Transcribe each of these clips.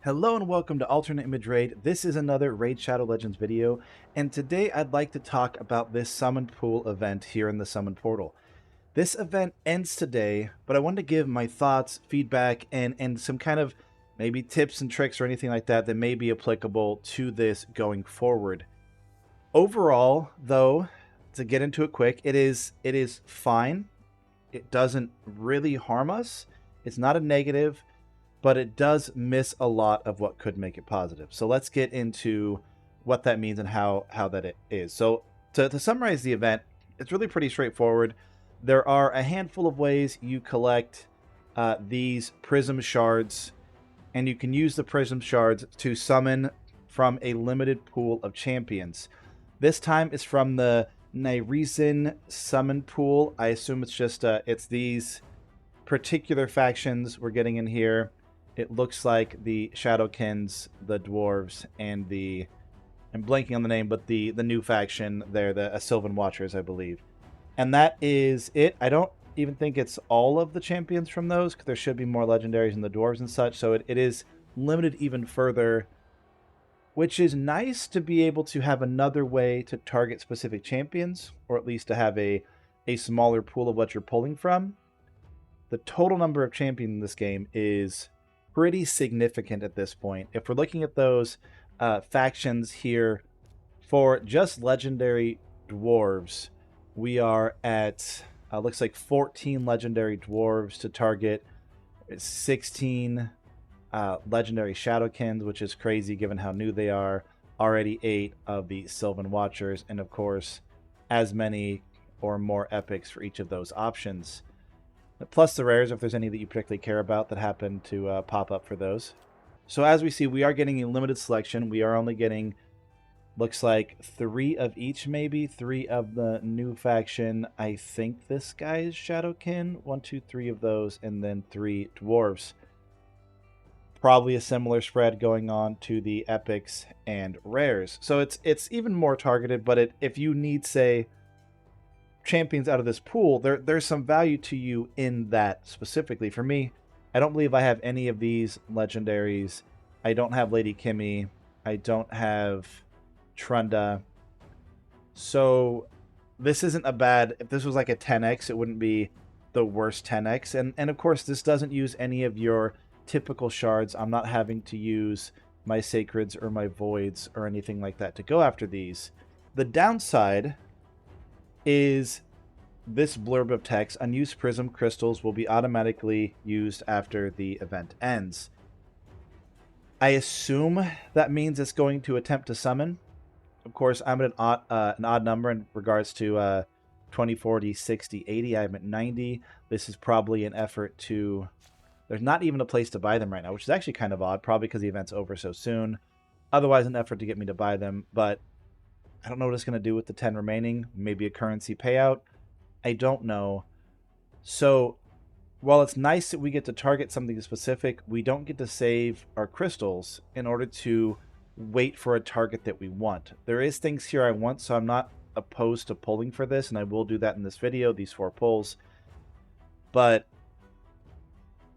Hello and welcome to Alternate Image Raid. This is another Raid Shadow Legends video, and today I'd like to talk about this Summon Pool event here in the Summon Portal. This event ends today, but I wanted to give my thoughts, feedback, and some kind of maybe tips and tricks or anything like that that may be applicable to this going forward. Overall, though, to get into it quick, it is fine. It doesn't really harm us. It's not a negative, but it does miss a lot of what could make it positive. So let's get into what that means and how that it is. So to summarize the event, it's really pretty straightforward. There are a handful of ways you collect these Prism shards, and you can use the Prism shards to summon from a limited pool of champions. This time is from the Nyreesin summon pool. I assume it's just it's these particular factions we're getting in here. It looks like the Shadowkins, the Dwarves, and the... I'm blanking on the name, but the new faction there, the Sylvan Watchers, I believe. And that is it. I don't even think it's all of the champions from those, because there should be more legendaries in the Dwarves and such, so it is limited even further, which is nice to be able to have another way to target specific champions, or at least to have a smaller pool of what you're pulling from. The total number of champions in this game is pretty significant at this point. If we're looking at those factions here for just legendary dwarves, we are at looks like 14 legendary dwarves to target, 16 legendary shadowkins, which is crazy given how new they are, already 8 of the Sylvan Watchers, and of course as many or more epics for each of those options. Plus the rares, if there's any that you particularly care about that happen to pop up for those. So as we see, we are getting a limited selection. We are only getting, looks like 3 of each, maybe 3 of the new faction. I think this guy is Shadowkin. 1, 2, 3 of those, and then 3 dwarves. Probably a similar spread going on to the epics and rares. So it's even more targeted. But if you need, say, champions out of this pool, there's some value to you in that specifically. For me, I don't believe I have any of these legendaries. I don't have Lady Kimmy. I don't have Trunda. So this isn't a bad... If this was like a 10x, it wouldn't be the worst 10x. And of course, this doesn't use any of your typical shards. I'm not having to use my Sacreds or my Voids or anything like that to go after these. The downside is this blurb of text: unused Prism crystals will be automatically used after the event ends. I assume that means it's going to attempt to summon. Of course, I'm at an odd number in regards to 20, 40, 60, 80. I'm at 90. This is probably an effort to... There's not even a place to buy them right now, which is actually kind of odd, probably because the event's over so soon. Otherwise, an effort to get me to buy them, but I don't know what it's going to do with the 10 remaining. Maybe a currency payout. I don't know. So while it's nice that we get to target something specific, we don't get to save our crystals in order to wait for a target that we want. There is things here I want, so I'm not opposed to pulling for this, and I will do that in this video, these 4 pulls. But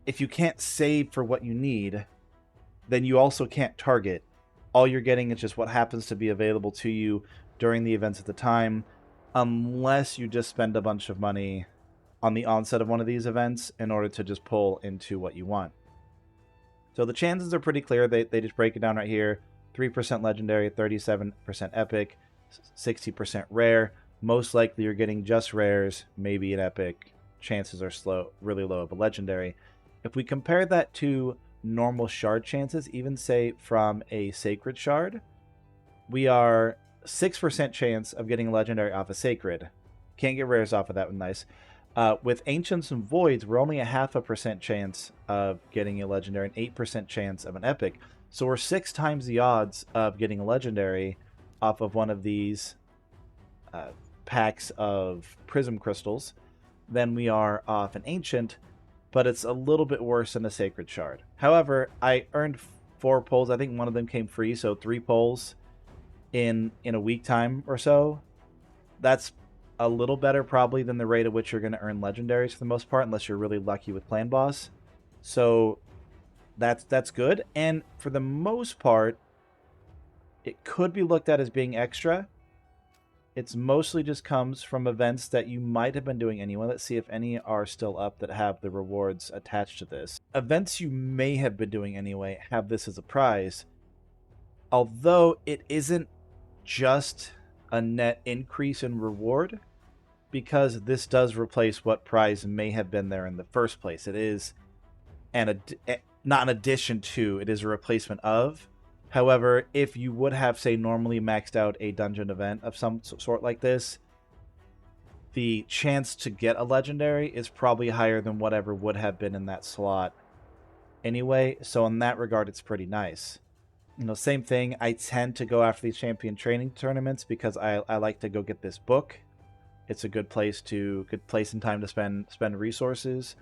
if you can't save for what you need, then you also can't target. All you're getting is just what happens to be available to you during the events at the time, unless you just spend a bunch of money on the onset of one of these events in order to just pull into what you want. So the chances are pretty clear. They just break it down right here. 3% legendary, 37% epic, 60% rare. Most likely you're getting just rares, maybe an epic. Chances are really low of a legendary. If we compare that to normal shard chances, even say from a sacred shard, we are 6% chance of getting a legendary off a sacred. Can't get rares off of that one. Nice. With ancients and voids, we're only a 0.5% chance of getting a legendary, an 8% chance of an epic. So we're 6 times the odds of getting a legendary off of one of these packs of prism crystals than we are off an ancient, but it's a little bit worse than a sacred shard. However, I earned 4 pulls. I think one of them came free, so 3 pulls in a week time or so. That's a little better probably than the rate at which you're going to earn legendaries for the most part, unless you're really lucky with Clan Boss. So that's good. And for the most part, it could be looked at as being extra. It's mostly just comes from events that you might have been doing anyway. Let's see if any are still up that have the rewards attached to this. Events you may have been doing anyway have this as a prize. Although it isn't just a net increase in reward, because this does replace what prize may have been there in the first place. It is not an addition to, it is a replacement of. However, if you would have, say, normally maxed out a dungeon event of some sort like this, the chance to get a legendary is probably higher than whatever would have been in that slot anyway. So in that regard, it's pretty nice. You know, same thing. I tend to go after these champion training tournaments because I like to go get this book. It's a good place and time to spend resources.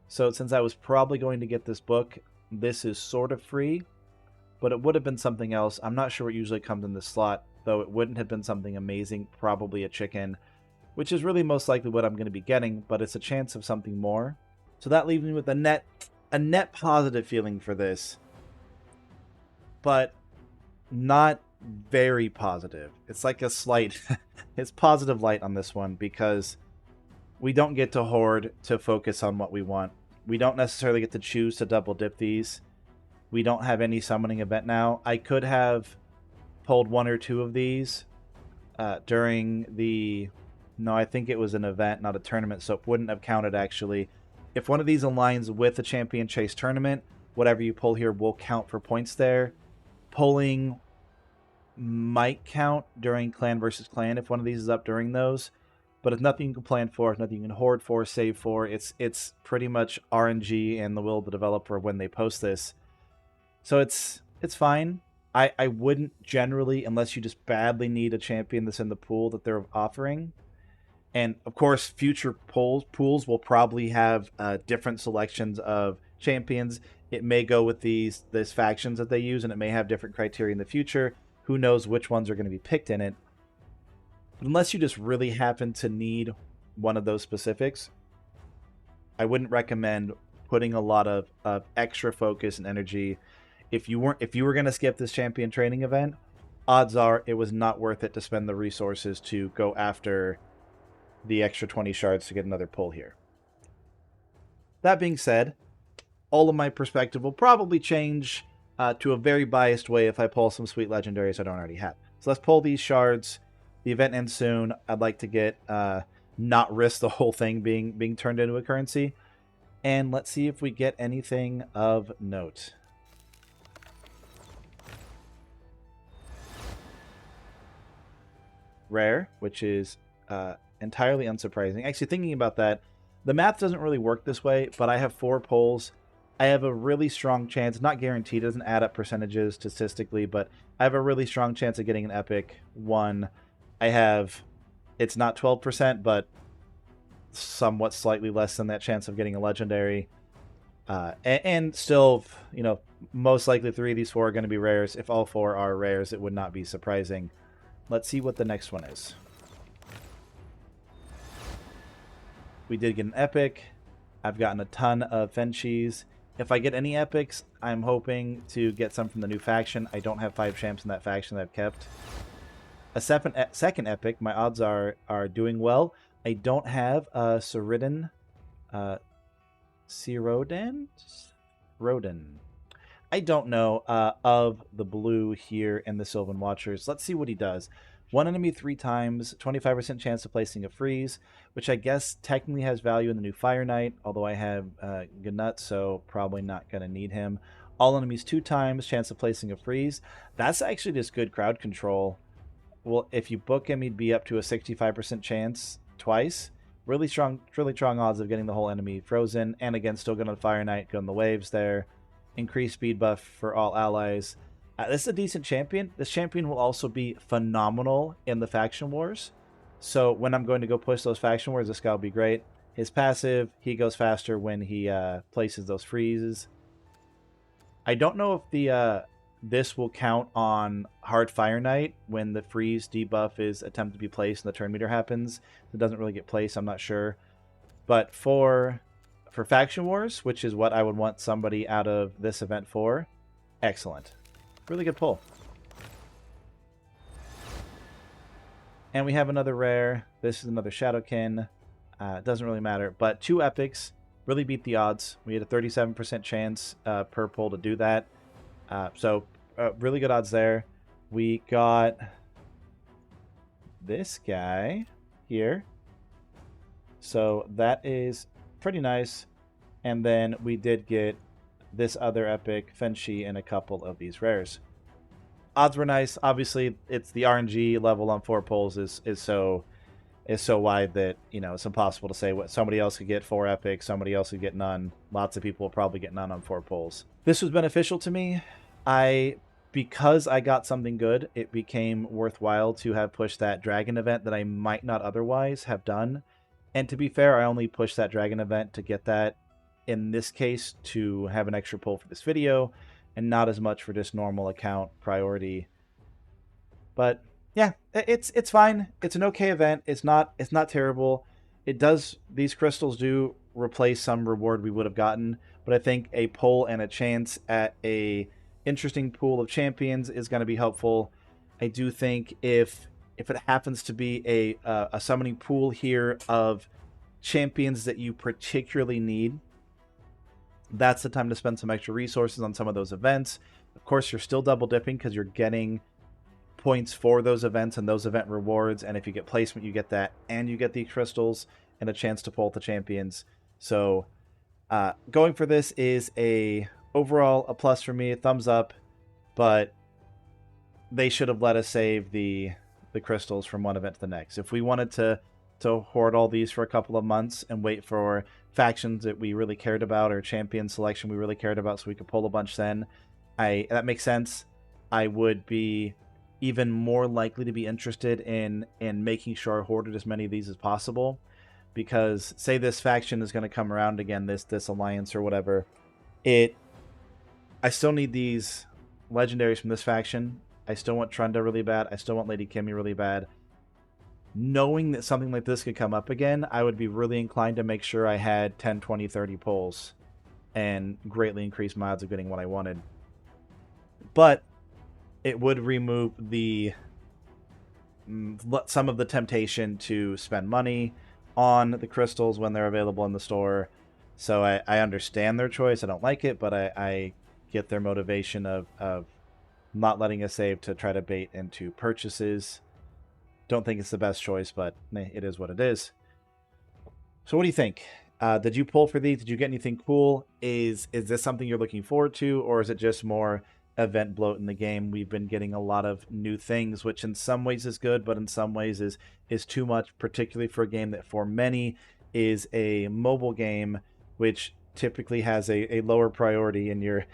So since I was probably going to get this book, this is sort of free, but it would have been something else. I'm not sure what usually comes in this slot, though it wouldn't have been something amazing, probably a chicken, which is really most likely what I'm going to be getting, but it's a chance of something more. So that leaves me with a net positive feeling for this, but not very positive. It's like a slight, it's positive light on this one because we don't get to hoard to focus on what we want. We don't necessarily get to choose to double dip these. We don't have any summoning event now. I could have pulled one or two of these during the... No, I think it was an event, not a tournament, so it wouldn't have counted actually. If one of these aligns with a Champion Chase tournament, whatever you pull here will count for points there. Pulling might count during clan versus clan if one of these is up during those. But if nothing you can plan for, if nothing you can hoard for, save for, it's pretty much RNG and the will of the developer when they post this. So it's fine. I wouldn't generally, unless you just badly need a champion that's in the pool that they're offering. And of course, future pools will probably have different selections of champions. It may go with these factions that they use, and it may have different criteria in the future. Who knows which ones are going to be picked in it. Unless you just really happen to need one of those specifics, I wouldn't recommend putting a lot of extra focus and energy. If you were going to skip this champion training event, odds are it was not worth it to spend the resources to go after the extra 20 shards to get another pull here. That being said, all of my perspective will probably change to a very biased way if I pull some sweet legendaries I don't already have. So let's pull these shards. The event ends soon. I'd like to get not risk the whole thing being turned into a currency. And let's see if we get anything of note. Rare, which is entirely unsurprising. Actually, thinking about that, the math doesn't really work this way, but I have 4 pulls. I have a really strong chance, not guaranteed, it doesn't add up percentages statistically, but I have a really strong chance of getting an epic one. It's not 12%, but somewhat slightly less than that chance of getting a legendary. And still, you know, most likely 3 of these 4 are going to be rares. If all 4 are rares, it would not be surprising. Let's see what the next one is. We did get an epic. I've gotten a ton of Fenchis. If I get any epics, I'm hoping to get some from the new faction. I don't have 5 champs in that faction that I've kept. A second epic, my odds are doing well. I don't have Rodin. I don't know of the blue here in the Sylvan Watchers. Let's see what he does. 1 enemy 3 times, 25% chance of placing a freeze, which I guess technically has value in the new Fire Knight, although I have Gnut, so probably not going to need him. All enemies 2 times, chance of placing a freeze. That's actually just good crowd control. Well, if you book him, he'd be up to a 65% chance twice. Really strong odds of getting the whole enemy frozen, and again, still good on Fire Knight, good on the waves there. Increased speed buff for all allies. This is a decent champion. This champion will also be phenomenal in the faction wars. So when I'm going to go push those faction wars, this guy will be great. His passive, he goes faster when he places those freezes. I don't know if the this will count on Hard Fire Knight when the freeze debuff is attempted to be placed and the turn meter happens. It doesn't really get placed, I'm not sure. But for for Faction Wars, which is what I would want somebody out of this event for, excellent. Really good pull. And we have another rare. This is another Shadowkin. Doesn't really matter. But 2 epics really beat the odds. We had a 37% chance per pull to do that. So really good odds there. We got this guy here. So that is pretty nice. And then we did get this other epic, Fenshi, and a couple of these rares. Odds were nice. Obviously, it's the RNG level on 4 pulls is so wide that, you know, it's impossible to say what somebody else could get 4 epics, somebody else could get none. Lots of people will probably get none on 4 pulls. This was beneficial to me. Because I got something good, it became worthwhile to have pushed that dragon event that I might not otherwise have done. And to be fair, I only pushed that dragon event to get that, in this case, to have an extra pull for this video, and not as much for just normal account priority. But yeah, it's fine. It's an okay event. It's not terrible. These crystals do replace some reward we would have gotten, but I think a pull and a chance at a interesting pool of champions is going to be helpful. I do think if it happens to be a summoning pool here of champions that you particularly need, that's the time to spend some extra resources on some of those events. Of course, you're still double dipping because you're getting points for those events and those event rewards, and if you get placement, you get that, and you get the crystals and a chance to pull the champions. So going for this is overall a plus for me, a thumbs up, but they should have let us save the crystals from one event to the next. If we wanted to hoard all these for a couple of months and wait for factions that we really cared about or champion selection we really cared about so we could pull a bunch, then that makes sense. I would be even more likely to be interested in making sure I hoarded as many of these as possible, because say this faction is going to come around again, this alliance or whatever, I still need these legendaries from this faction. I still want Trunda really bad. I still want Lady Kimmy really bad. Knowing that something like this could come up again, I would be really inclined to make sure I had 10, 20, 30 pulls and greatly increase my odds of getting what I wanted. But it would remove some of the temptation to spend money on the crystals when they're available in the store. So I understand their choice. I don't like it, but I get their motivation of not letting us save to try to bait into purchases. Don't think it's the best choice, but it is what it is. So what do you think? Did you pull for these? Did you get anything cool? Is this something you're looking forward to, or is it just more event bloat in the game? We've been getting a lot of new things, which in some ways is good, but in some ways is too much, particularly for a game that for many is a mobile game, which typically has a lower priority in your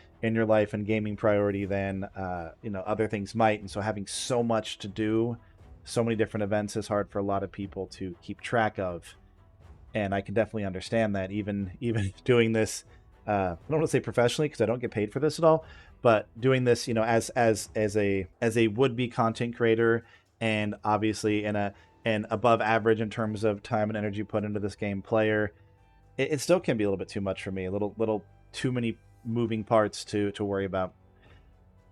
life and gaming priority than other things might. And so having so much to do, so many different events, is hard for a lot of people to keep track of. And I can definitely understand that, even doing this, I don't want to say professionally because I don't get paid for this at all, but doing this, as a would-be content creator, and obviously an above average in terms of time and energy put into this game player, it still can be a little bit too much for me, a little too many moving parts to worry about.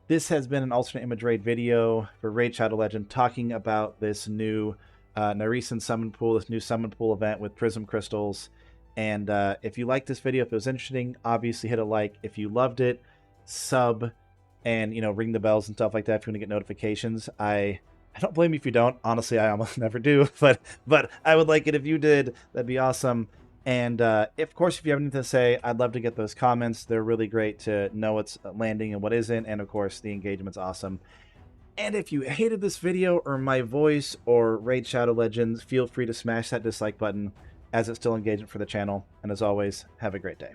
This has been an alternate image raid video for Raid Shadow Legend, talking about this new Narisan summon pool, this new summon pool event with Prism crystals. And if you liked this video, if it was interesting, obviously hit a like. If you loved it, sub, and ring the bells and stuff like that if you want to get notifications. I don't blame you if you don't. Honestly, I almost never do, but I would like it if you did. That'd be awesome. And of course, if you have anything to say, I'd love to get those comments. They're really great to know what's landing and what isn't. And of course, the engagement's awesome. And if you hated this video or my voice or Raid Shadow Legends, feel free to smash that dislike button, as it's still engagement for the channel. And as always, have a great day.